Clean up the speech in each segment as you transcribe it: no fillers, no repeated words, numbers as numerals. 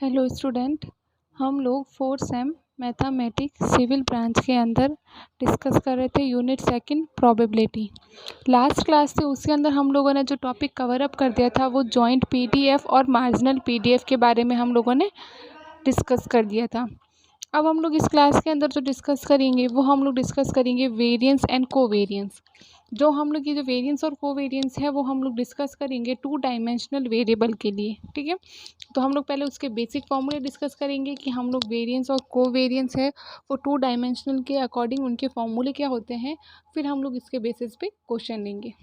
Hello student. हम लोग fourth sem mathematics civil branch के अंदर डिस्कस कर रहे थे unit second probability. Last class से उसके अंदर हम लोगों ने जो टॉपिक कवर अप कर दिया था वो जॉइंट पीडीएफ और मार्जिनल पीडीएफ के बारे में हम लोगों ने डिस्कस कर दिया था। अब हम लोग इस क्लास के अंदर जो डिस्कस करेंगे वो हम लोग डिस्कस करेंगे वेरिएंस एंड कोवेरिएंस। जो हम लोग ये जो वेरिएंस और कोवेरिएंस है वो हम लोग डिस्कस करेंगे टू डायमेंशनल वेरिएबल के लिए, ठीक है। तो हम लोग पहले उसके बेसिक फॉर्मूले डिस्कस करेंगे कि हम लोग वेरिएंस और कोवेरिएंस है वो टू डायमेंशनल के अकॉर्डिंग उनके फॉर्मूले क्या होते हैं, फिर हम लोग इसके बेसिस पे क्वेश्चन लेंगे।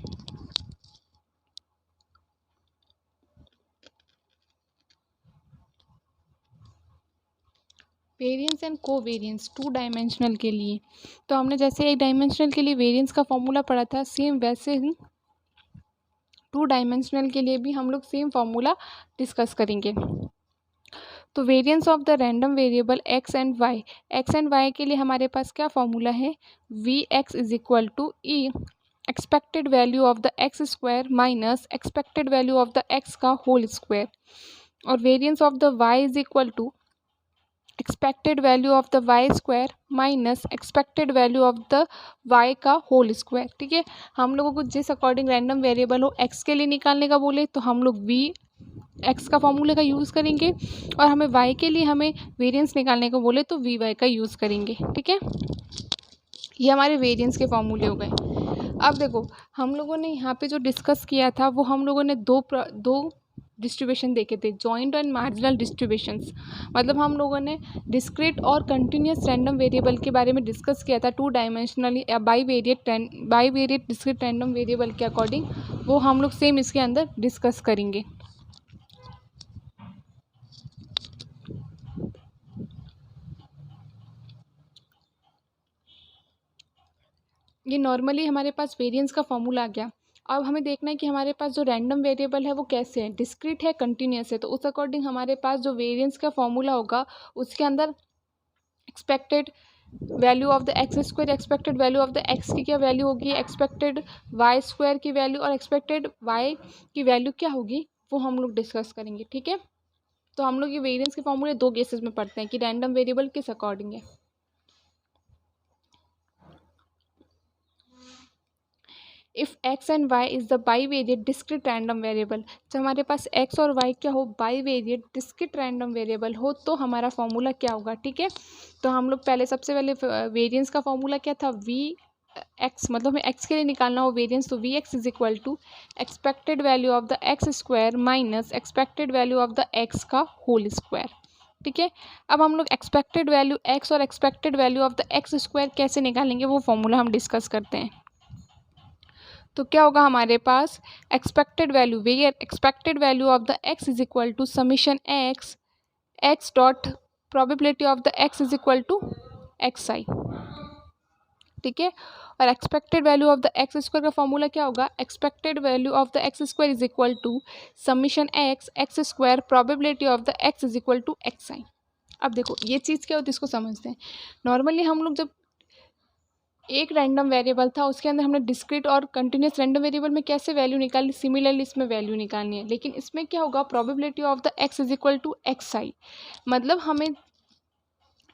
Variance and covariance two dimensional के लिए तो हमने जैसे एक डायमेंशनल के लिए वेरिएंस का फॉर्मूला पढ़ा था, सेम वैसे ही टू डायमेंशनल के लिए भी हम लोग सेम फॉर्मूला डिस्कस करेंगे। तो variance of the random variable X and Y के लिए हमारे पास क्या फॉर्मूला है, V X is equal to E expected value of the X square minus expected value of the X का होल स्क्वायर, और variance of the Y is equal to expected value of the Y square minus expected value of the Y का whole square, ठीक है। हम लोगों को जिस according random variable हो एक्स के लिए निकालने का बोले तो हम लोग वी एक्स का फॉर्मूले का यूज़ करेंगे, और हमें वाई के लिए हमें वेरिएंस निकालने को बोले तो वी वाई का यूज़ करेंगे, ठीक है। ये हमारे वेरिएंस के फॉर्मूले हो गए। अब देखो हम लोगों ने यहाँ पे जो डिस्कस किया था वो हम लोगों ने दो डिस्ट्रीब्यूशन देखे थे, जॉइंट एंड मार्जिनल डिस्ट्रीब्यूशंस। मतलब हम लोगों ने डिस्क्रीट और कंटिन्यूस रैंडम वेरिएबल के बारे में डिस्कस किया था टू डायमेंशनली या by variate discrete random variable के अकॉर्डिंग, वो हम लोग सेम इसके अंदर डिस्कस करेंगे। ये नॉर्मली हमारे पास वेरिएंस का फॉर्मूला आ गया। अब हमें देखना है कि हमारे पास जो रैंडम वेरिएबल है वो कैसे है, डिस्क्रीट है, कंटिन्यूस है। तो उस अकॉर्डिंग हमारे पास जो वेरिएंस का फॉर्मूला होगा उसके अंदर expected value of the X square, expected value of the X की क्या वैल्यू होगी, एक्सपेक्टेड वाई स्क्वायर की वैल्यू और एक्सपेक्टेड वाई की वैल्यू क्या होगी वो हम लोग डिस्कस करेंगे, ठीक है। तो हम लोग ये वेरिएंस के फॉर्मूले दो केसेस में पढ़ते हैं कि रैंडम वेरिएबल किस अकॉर्डिंग है। If X and Y is the bivariate discrete random variable, जब हमारे पास एक्स और वाई क्या हो, बाईवेरिएट डिस्क्रीट रैंडम वेरिएबल हो तो हमारा फॉर्मूला क्या होगा, ठीक है। तो हम लोग पहले सबसे पहले वेरिएंस का फॉर्मूला क्या था, वी एक्स, मतलब हमें एक्स के लिए निकालना हो वेरिएंस, तो V X is equal to expected value of the X square minus expected value of the X का होल स्क्वायर, ठीक है। अब हम लोग एक्सपेक्टेड वैल्यू एक्स और expected value of the X square कैसे निकालेंगे वो फॉर्मूला हम डिस्कस करते हैं। तो क्या होगा हमारे पास expected value, where expected value of the X is equal to summation X X dot probability of the X is equal to X I, ठीक है। और expected value of the X square का फॉर्मूला क्या होगा, expected value of the X square is equal to summation X X square probability of the X is equal to X I. अब देखो ये चीज़ क्या होती है इसको समझते हैं। नॉर्मली हम लोग जब एक रैंडम वेरिएबल था उसके अंदर हमने डिस्क्रीट और कंटिन्यूस रैंडम वेरिएबल में कैसे वैल्यू निकाली, सिमिलरली इसमें वैल्यू निकालनी है। लेकिन इसमें क्या होगा, probability of the X is equal to X I, मतलब हमें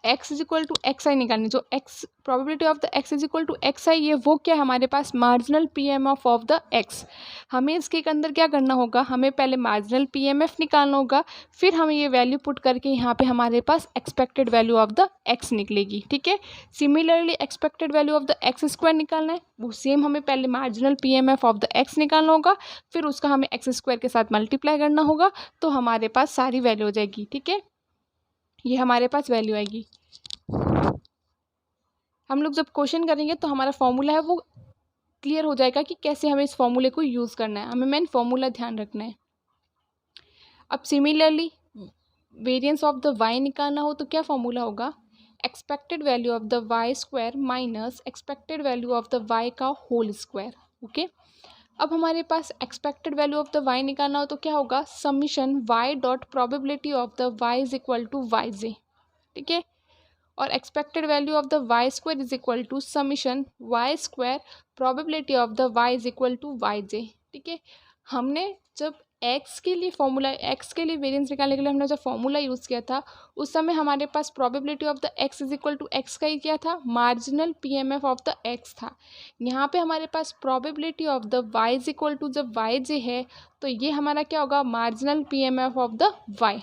X is equal to X I निकालनी। जो X probability of the X is equal to X I, ये वो क्या है हमारे पास marginal P M F of the X. हमें इसके अंदर क्या करना होगा, हमें पहले मार्जिनल पी एम एफ निकालना होगा, फिर हमें ये वैल्यू पुट करके यहाँ पे हमारे पास expected value of the X निकलेगी, ठीक है। Similarly expected value of the X square निकालना है, वो सेम हमें पहले marginal P M F of the X निकालना होगा, फिर उसका हमें एक्स स्क्वायर के साथ मल्टीप्लाई करना होगा, तो हमारे पास सारी वैल्यू हो जाएगी, ठीक है। ये हमारे पास वैल्यू आएगी। हम लोग जब क्वेश्चन करेंगे तो हमारा फॉर्मूला है वो क्लियर हो जाएगा कि कैसे हमें इस फॉर्मूले को यूज़ करना है, हमें मेन फॉर्मूला ध्यान रखना है। अब similarly variance of the Y निकालना हो तो क्या फॉर्मूला होगा, expected value of the Y square minus expected value of the Y का होल स्क्वायर, ओके। अब हमारे पास expected value of the Y निकालना हो तो क्या होगा, summation Y dot probability of the Y is equal to Y J, ठीक है। और expected value of the Y square is equal to summation Y square probability of the Y is equal to Y J, ठीक है। हमने जब x के लिए formula, x के लिए वेरिएंस निकालने के लिए हमने जो फॉर्मूला यूज़ किया था उस समय हमारे पास probability of the X is equal to X का ही क्या था, marginal PMF of the X था। यहाँ पे हमारे पास probability of the Y is equal to, जब वाई जे है तो ये हमारा क्या होगा, marginal PMF of the Y.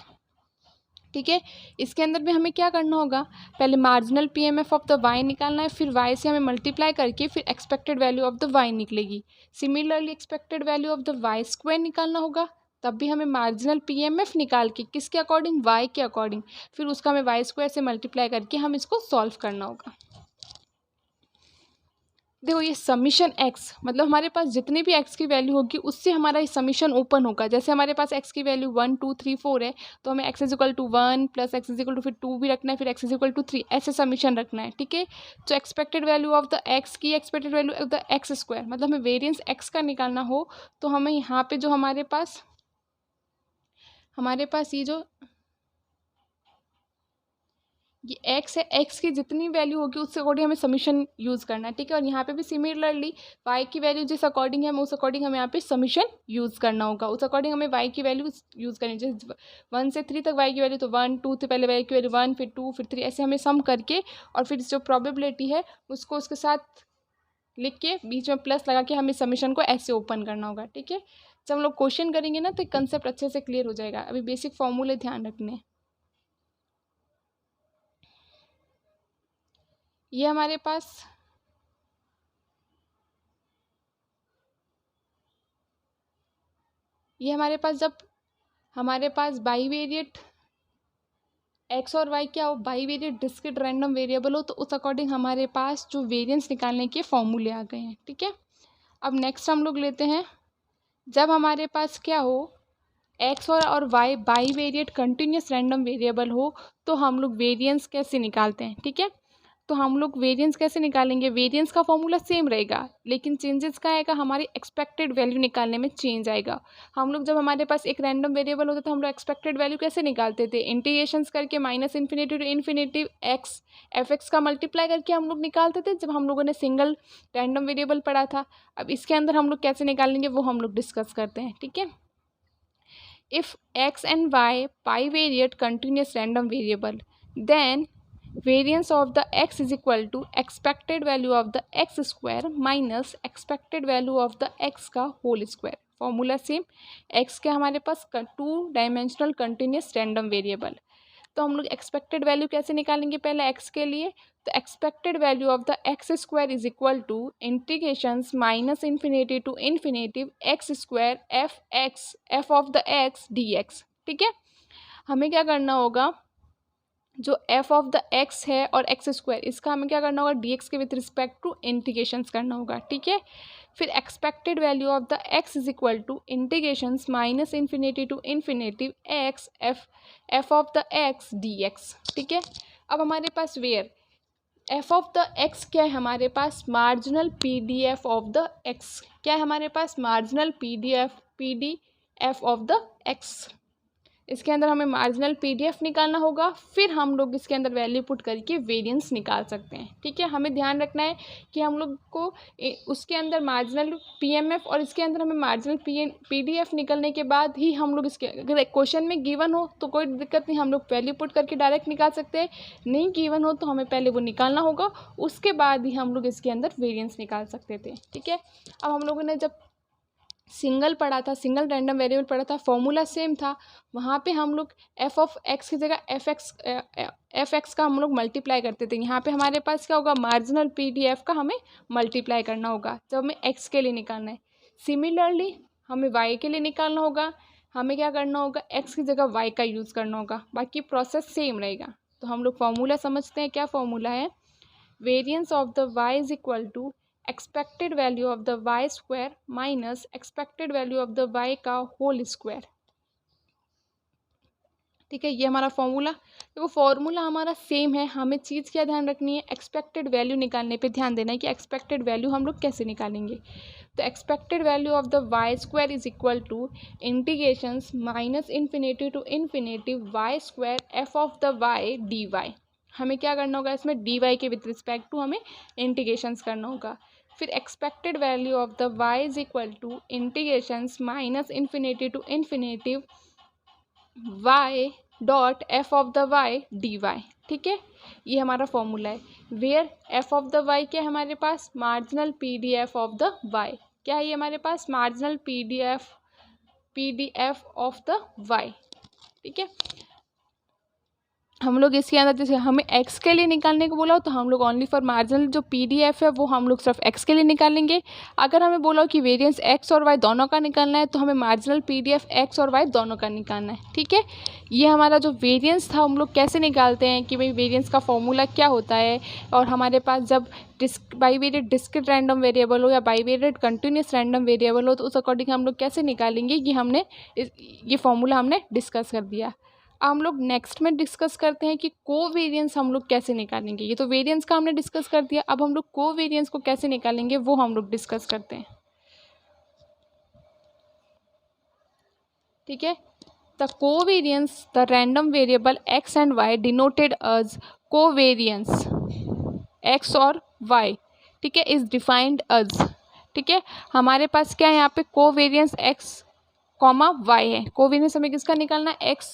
ठीक है, इसके अंदर भी हमें क्या करना होगा, पहले marginal PMF of the Y निकालना है, फिर वाई से हमें मल्टीप्लाई करके फिर expected value of the Y निकलेगी। Similarly expected value of the Y square निकालना होगा, तब भी हमें मार्जिनल पीएमएफ निकाल के किसके अकॉर्डिंग, वाई के अकॉर्डिंग, फिर उसका हमें वाई स्क्वायर से मल्टीप्लाई करके हम इसको सॉल्व करना होगा। देखो ये समीशन एक्स मतलब हमारे पास जितनी भी एक्स की वैल्यू होगी उससे हमारा ये समीशन ओपन होगा। जैसे हमारे पास एक्स की वैल्यू 1 2 3 4 है तो हमें X is equal to 1 plus X is equal to फिर 2 भी रखना है, फिर एक्स इज इक्वल टू 3, ऐसे समीशन रखना है। ठीक है, तो expected value of the X की expected value of the X square, मतलब हमें वेरियंस एक्स का निकालना हो तो हमें यहाँ पे जो हमारे पास ये जो ये एक्स है, एक्स की जितनी वैल्यू होगी उससे अकॉर्डिंग हमें समीशन यूज़ करना है। ठीक है, और यहाँ पे भी सिमिलरली वाई की वैल्यू जिस अकॉर्डिंग है हमें उस अकॉर्डिंग हमें यहाँ पे समीशन यूज़ करना होगा, उस अकॉर्डिंग हमें वाई की वैल्यू यूज़ करनी है। जैसे 1 से 3 तक वाई की वैल्यू तो 1 2 से पहले वाई की वैल्यू 1 फिर 2 फिर 3, ऐसे हमें सम करके और फिर जो प्रोबेबिलिटी है उसको उसके साथ लिख के बीच में प्लस लगा के हमें समीशन को ऐसे ओपन करना होगा। ठीक है, जब हम लोग क्वेश्चन करेंगे ना तो कंसेप्ट अच्छे से क्लियर हो जाएगा। अभी बेसिक फॉर्मूले ध्यान रखने। ये हमारे पास जब हमारे पास बाईवेरिएट एक्स और वाई क्या हो, बाईवेरिएट डिस्क्रीट रैंडम वेरिएबल हो तो उस अकॉर्डिंग हमारे पास जो वेरिएंस निकालने के फॉर्मूले आ गए हैं। ठीक है, अब नेक्स्ट हम लोग लेते हैं, जब हमारे पास क्या हो एक्स और Y bivariate continuous random variable हो तो हम लोग वेरिएंस कैसे निकालते हैं। ठीक है, तो हम लोग वेरिएंस कैसे निकालेंगे, वेरिएंस का फॉर्मूला सेम रहेगा लेकिन चेंजेस क्या आएगा, हमारी एक्सपेक्टेड वैल्यू निकालने में चेंज आएगा। हम लोग जब हमारे पास एक रैंडम वेरिएबल होता था हम लोग एक्सपेक्टेड वैल्यू कैसे निकालते थे, इंटीग्रेशंस करके minus infinity to infinity X F X का मल्टीप्लाई करके हम लोग निकालते थे जब हम लोगों ने सिंगल रैंडम वेरिएबल पढ़ा था। अब इसके अंदर हम लोग कैसे निकालेंगे वो हम लोग डिस्कस करते हैं। ठीक है, if X and Y bivariate continuous random variable then variance of the x is equal to expected value of the x square minus expected value of the x का whole square। Formula same, x के हमारे पास 2 dimensional continuous random variable, तो हम लोग expected value कैसे निकालेंगे, पहले x के लिए तो expected value of the X square is equal to integrations minus infinity to infinity X square F of the X D X. ठीक है, हमें क्या करना होगा, जो एफ ऑफ द एक्स है और एक्स स्क्वायर इसका हमें क्या करना होगा, डी एक्स के विथ रिस्पेक्ट टू इंटीग्रेशंस करना होगा। ठीक है, फिर expected value of the X is equal to integrations minus infinity to infinity X F of the X D X. ठीक है, अब हमारे पास where F of the X क्या है, हमारे पास marginal P D F of the X, क्या है हमारे पास marginal P D F of the X. इसके अंदर हमें मार्जिनल पीडीएफ निकालना होगा, फिर हम लोग इसके अंदर वैल्यू पुट करके वेरिएंस निकाल सकते हैं। ठीक है, हमें ध्यान रखना है कि हम लोग को उसके अंदर मार्जिनल पीएमएफ और इसके अंदर हमें मार्जिनल पीडीएफ निकलने के बाद ही हम लोग इसके, अगर क्वेश्चन में गिवन हो तो कोई दिक्कत नहीं, हम लोग वैल्यू पुट करके डायरेक्ट निकाल सकते हैं, नहीं गिवन हो तो हमें पहले वो निकालना होगा, उसके बाद ही हम लोग इसके अंदर वेरिएंस निकाल सकते थे। ठीक है, अब हम लोगों ने जब सिंगल पढ़ा था, सिंगल रैंडम वेरिएबल पढ़ा था, फॉर्मूला सेम था, वहाँ पे हम लोग एफ ऑफ एक्स की जगह एफ एक्स का हम लोग मल्टीप्लाई करते थे। यहाँ पे हमारे पास क्या होगा, मार्जिनल पीडीएफ का हमें मल्टीप्लाई करना होगा जब हमें एक्स के लिए निकालना है। सिमिलरली हमें वाई के लिए निकालना होगा, हमें क्या करना होगा, एक्स की जगह वाई का यूज़ करना होगा, बाकी प्रोसेस सेम रहेगा। तो हम लोग फॉर्मूला समझते हैं, क्या फॉर्मूला है, variance of the Y is equal to expected value of the Y square minus expected value of the Y का होल स्क्वायर। ठीक है, ये हमारा फॉर्मूला, देखो फॉर्मूला हमारा सेम है, हमें चीज़ क्या ध्यान रखनी है, एक्सपेक्टेड वैल्यू निकालने पे ध्यान देना है कि एक्सपेक्टेड वैल्यू हम लोग कैसे निकालेंगे। तो expected value of the Y square is equal to integrations minus infinity to infinity Y square F of the Y D Y. हमें क्या करना होगा, इसमें डी वाई के विथ रिस्पेक्ट टू हमें इंटीग्रेशंस करना होगा। फिर expected value of the y is equal to integrations minus infinity to infinitive y dot F of the y dy। ठीक है, ये हमारा फॉर्मूला है। Where F of the y क्या है हमारे पास, marginal P D F of the y। क्या है ये हमारे पास, marginal P D F of the y। ठीक है, हम लोग इसके अंदर जैसे हमें x के लिए निकालने को बोला हो तो हम लोग ओनली फॉर मार्जिनल जो PDF है वो हम लोग सिर्फ x के लिए निकालेंगे। अगर हमें बोला हो कि वेरिएंस x और y दोनों का निकालना है तो हमें मार्जिनल PDF x और y दोनों का निकालना है। ठीक है, ये हमारा जो वेरिएंस था हम लोग कैसे निकालते हैं कि भाई वेरिएंस का फॉर्मूला क्या होता है, और हमारे पास जब बाईवेरिएट डिस्क्रीट रैंडम वेरिएबल हो या बाईवेरिएट कंटिन्यूस रैंडम वेरिएबल हो तो उस अकॉर्डिंग हम लोग कैसे निकालेंगे, कि हमने ये फॉर्मूला हमने डिस्कस कर दिया। हम लोग नेक्स्ट में डिस्कस करते हैं कि कोवेरिएंस हम लोग कैसे निकालेंगे। ये तो वेरिएंस का हमने डिस्कस कर दिया, अब हम लोग कोवेरिएंस को कैसे निकालेंगे वो हम लोग डिस्कस करते हैं। ठीक है, the covariance the random variable x and y denoted as covariance x और y। ठीक है, इज डिफाइंड एज। ठीक है, हमारे पास क्या है यहाँ पे कोवेरिएंस x कॉमा y है। कोवेरिएंस हमें किसका निकालना है, x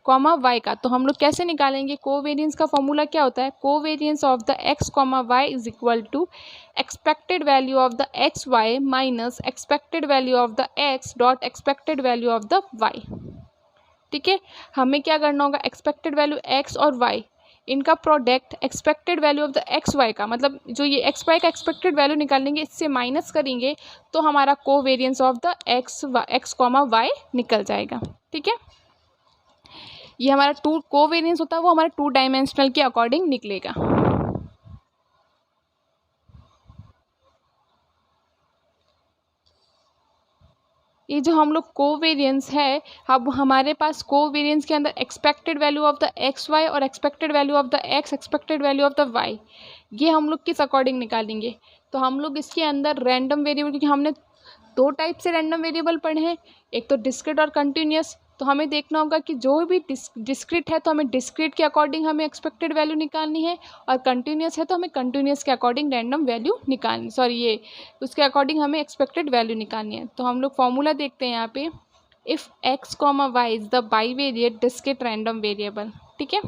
कॉमा वाई का। तो हम लोग कैसे निकालेंगे, कोवेरिएंस का फॉर्मूला क्या होता है, covariance of the X comma Y is equal to expected value of the X Y minus expected value of the X dot expected value of the Y. ठीक है, हमें क्या करना होगा, एक्सपेक्टेड वैल्यू एक्स और वाई इनका product expected value of the X Y का, मतलब जो ये एक्स वाई का एक्सपेक्टेड वैल्यू निकालेंगे इससे माइनस करेंगे तो हमारा covariance of the X comma Y निकल जाएगा। ठीक है, ये हमारा टू कोवेरिएंस होता है वो हमारे 2 डायमेंशनल के अकॉर्डिंग निकलेगा। ये जो हम लोग कोवेरिएंस है, अब हमारे पास कोवेरिएंस के अंदर expected value of the X Y और expected value of the X, expected value of the Y, ये हम लोग किस अकॉर्डिंग निकालेंगे। तो हम लोग इसके अंदर रैंडम वेरिएबल, क्योंकि हमने 2 टाइप से रैंडम वेरिएबल पढ़े हैं, एक तो डिस्क्रीट और कंटिन्यूस। तो हमें देखना होगा कि जो भी डिस्क्रीट है तो हमें डिस्क्रीट के अकॉर्डिंग हमें एक्सपेक्टेड वैल्यू निकालनी है, और कंटिन्यूस है तो हमें कंटिन्यूस के अकॉर्डिंग रैंडम वैल्यू निकालनी, ये उसके अकॉर्डिंग हमें एक्सपेक्टेड वैल्यू निकालनी है। तो हम लोग फॉर्मूला देखते हैं यहाँ पे, if X comma Y is the bivariate discrete random variable. ठीक है,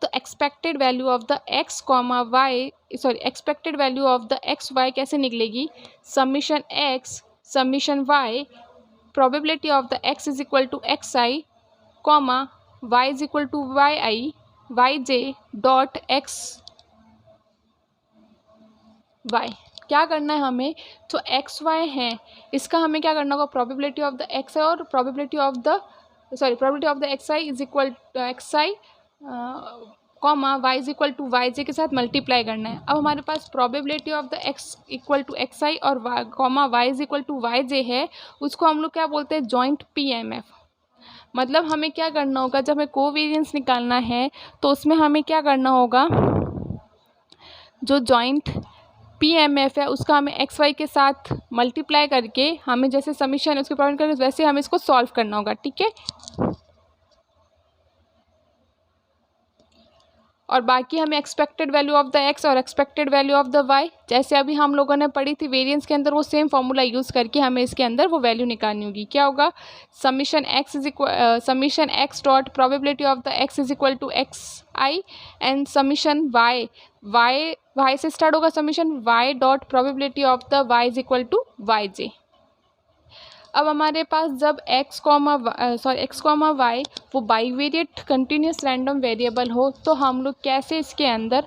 तो expected value of the X comma Y expected value of the X Y कैसे निकलेगी, summation X summation Y probability of the x is equal to xi comma y is equal to yi yj dot x y। क्या करना है हमें, जो x Y है इसका हमें क्या करना होगा, प्रोबेबिलिटी ऑफ द एक्स और probability of the X I is equal X I comma Y is equal to Y J के साथ मल्टीप्लाई करना है। अब हमारे पास probability of the X equal to X I और comma Y is equal to Y J है, उसको हम लोग क्या बोलते हैं, जॉइंट PMF। मतलब हमें क्या करना होगा, जब हमें कोवेरिएंस निकालना है तो उसमें हमें क्या करना होगा, जो जॉइंट PMF है उसका हमें एक्स वाई के साथ मल्टीप्लाई करके हमें जैसे समीशन है उसके प्रोवाइड करके वैसे हमें इसको सॉल्व करना होगा। ठीक है, और बाकी हमें expected value of the X और expected value of the Y, जैसे अभी हम लोगों ने पढ़ी थी वेरिएंस के अंदर, वो सेम फॉर्मूला यूज़ करके हमें इसके अंदर वो वैल्यू निकालनी होगी। क्या होगा, summation X dot probability of the X is equal to X I and summation Y से स्टार्ट होगा, summation Y dot probability of the Y is equal to Y J. अब हमारे पास जब एक्स कॉमा वाई वो bivariate continuous random variable हो तो हम लोग कैसे इसके अंदर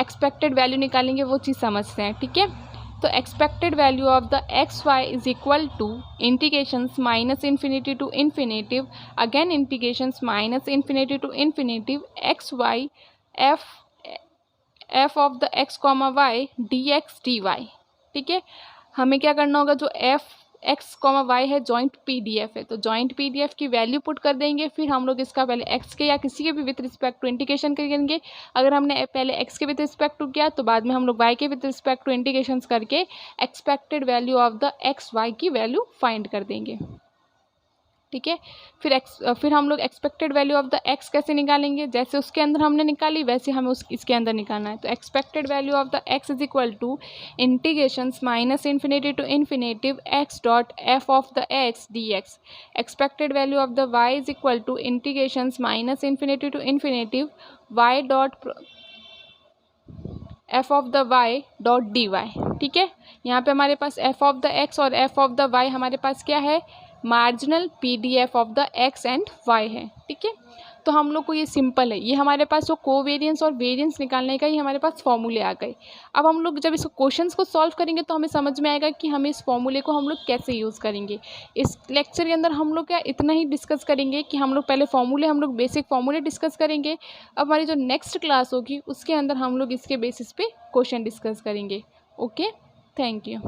एक्सपेक्टेड वैल्यू निकालेंगे वो चीज़ समझते हैं। ठीक है, तो expected value of the X Y is equal to integrations minus infinity to infinitive again integrations minus infinity to infinitive X Y F of the X comma Y D X D Y. ठीक है, हमें क्या करना होगा, जो F X comma Y है joint PDF है तो जॉइंट PDF की वैल्यू पुट कर देंगे, फिर हम लोग इसका पहले एक्स के या किसी के भी विथ रिस्पेक्ट टू इंटीग्रेशन करेंगे। अगर हमने पहले एक्स के विथ रिस्पेक्ट टू किया तो बाद में हम लोग वाई के विथ रिस्पेक्ट टू इंटीग्रेशन करके expected value of the X Y की वैल्यू फाइंड कर देंगे। ठीक है। फिर हम लोग expected value of the X कैसे निकालेंगे, जैसे उसके अंदर हमने निकाली वैसे हमें इसके अंदर निकालना है। तो expected value of the X is equal to integrations minus infinity to infinitive X dot F of the X D X. Expected value of the Y is equal to integrations minus infinity to infinitive Y dot F of the Y dot D Y. ठीक है, यहाँ पे हमारे पास F of the X और F of the Y हमारे पास क्या है, marginal PDF of the x and Y है। ठीक है, तो हम लोग को ये सिंपल है, ये हमारे पास जो कोवेरिएंस और वेरिएंस निकालने का ही हमारे पास फॉर्मूले आ गए। अब हम लोग जब इसको क्वेश्चंस को सॉल्व करेंगे तो हमें समझ में आएगा कि हमें इस फॉर्मूले को हम लोग कैसे यूज़ करेंगे। इस लेक्चर के अंदर हम लोग क्या इतना ही डिस्कस करेंगे कि हम लोग पहले फॉर्मूले, हम लोग बेसिक फॉर्मूले डिस्कस करेंगे। अब हमारी जो नेक्स्ट क्लास होगी उसके अंदर हम लोग इसके बेसिस पे क्वेश्चन डिस्कस करेंगे। Okay, thank you.